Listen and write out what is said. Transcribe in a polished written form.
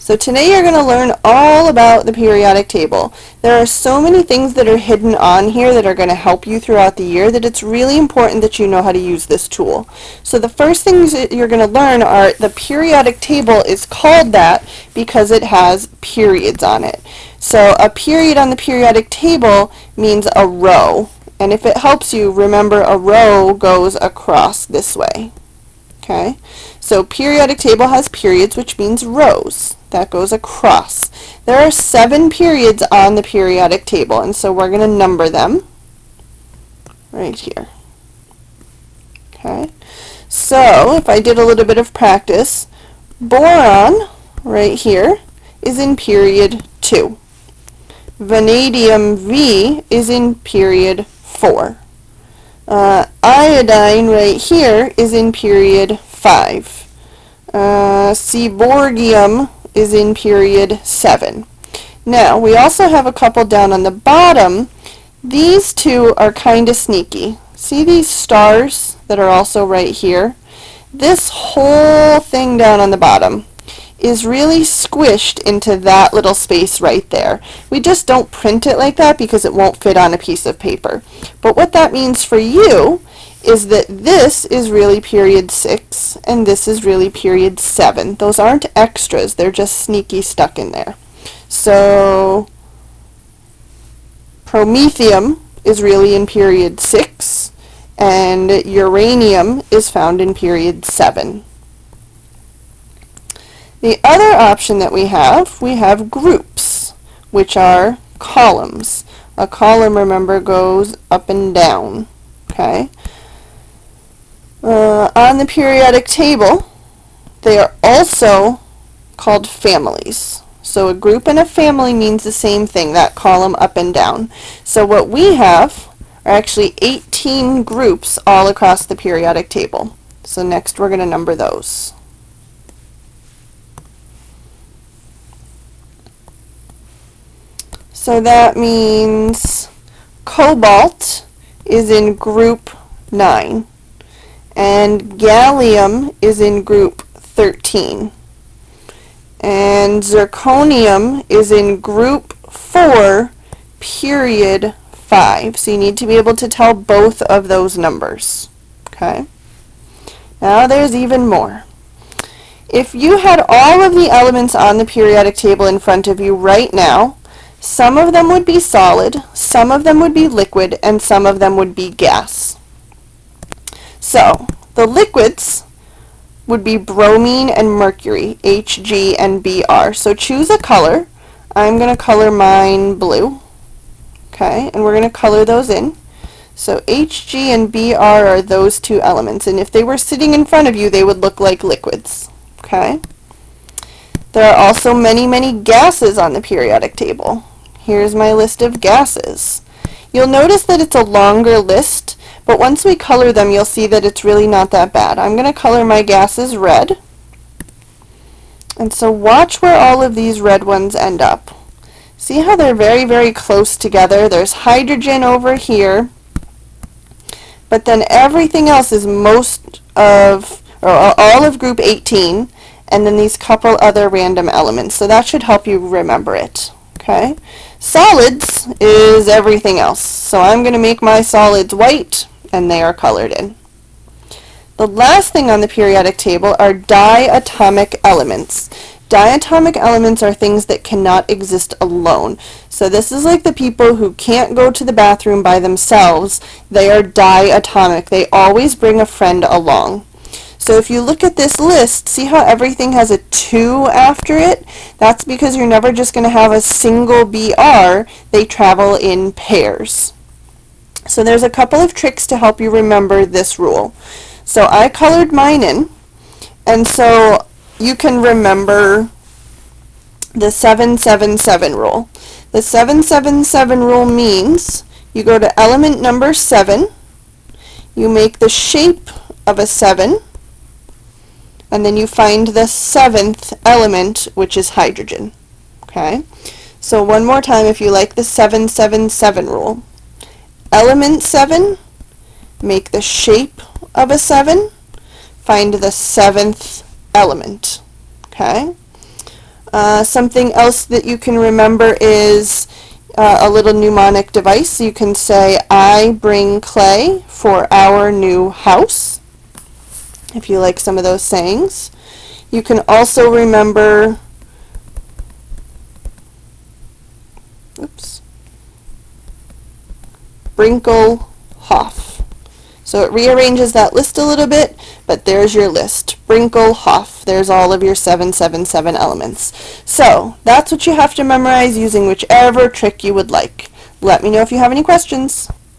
So today you're going to learn all about the periodic table. There are so many things that are hidden on here that are going to help you throughout the year that it's really important that you know how to use this tool. So the first things that you're going to learn are the periodic table is called that because it has periods on it. So a period on the periodic table means a row. And if it helps you, remember a row goes across this way. Okay, so periodic table has periods, which means rows. That goes across. There are 7 periods on the periodic table, and so we're going to number them right here. Okay, so if I did a little bit of practice, boron right here is in period 2. Vanadium V is in period 4. Iodine right here is in period 5. Seaborgium is in period 7. Now, we also have a couple down on the bottom. These two are kind of sneaky. See these stars that are also right here? This whole thing down on the bottom is really squished into that little space right there. We just don't print it like that because it won't fit on a piece of paper. But what that means for you is that this is really period 6 and this is really period 7. Those aren't extras, they're just sneaky stuck in there. So promethium is really in period 6 and uranium is found in period 7. The other option that we have groups, which are columns. A column, remember, goes up and down. Okay. On the periodic table, they are also called families. So a group and a family means the same thing, that column up and down. So what we have are actually 18 groups all across the periodic table. So next we're going to number those. So that means cobalt is in group 9 and gallium is in group 13 and zirconium is in group 4 period 5. So you need to be able to tell both of those numbers. Okay. Now there's even more. If you had all of the elements on the periodic table in front of you right now, some of them would be solid, some of them would be liquid, and some of them would be gas. So, the liquids would be bromine and mercury, Hg and Br. So choose a color. I'm going to color mine blue. Okay, and we're going to color those in. So Hg and Br are those two elements, and if they were sitting in front of you, they would look like liquids. Okay. There are also many, many gases on the periodic table. Here's my list of gases. You'll notice that it's a longer list, but once we color them, you'll see that it's really not that bad. I'm going to color my gases red. And so watch where all of these red ones end up. See how they're very, very close together? There's hydrogen over here, but then everything else is all of group 18, and then these couple other random elements. So that should help you remember it. Okay? Solids is everything else. So I'm going to make my solids white, and they are colored in. The last thing on the periodic table are diatomic elements. Diatomic elements are things that cannot exist alone. So this is like the people who can't go to the bathroom by themselves. They are diatomic. They always bring a friend along. So if you look at this list, see how everything has a 2 after it? That's because you're never just going to have a single BR. They travel in pairs. So there's a couple of tricks to help you remember this rule. So I colored mine in, and so you can remember the 777 rule. The 777 rule means you go to element number 7, you make the shape of a 7, and then you find the 7th element, which is hydrogen. Okay? So one more time, if you like the 777 rule. Element 7, make the shape of a 7, find the 7th element. Okay? Something else that you can remember is a little mnemonic device. You can say, I bring clay for our new house, if you like some of those sayings. You can also remember, Brinkelhoff. So it rearranges that list a little bit, but there's your list. Brinkelhoff. There's all of your 777 elements. So that's what you have to memorize using whichever trick you would like. Let me know if you have any questions.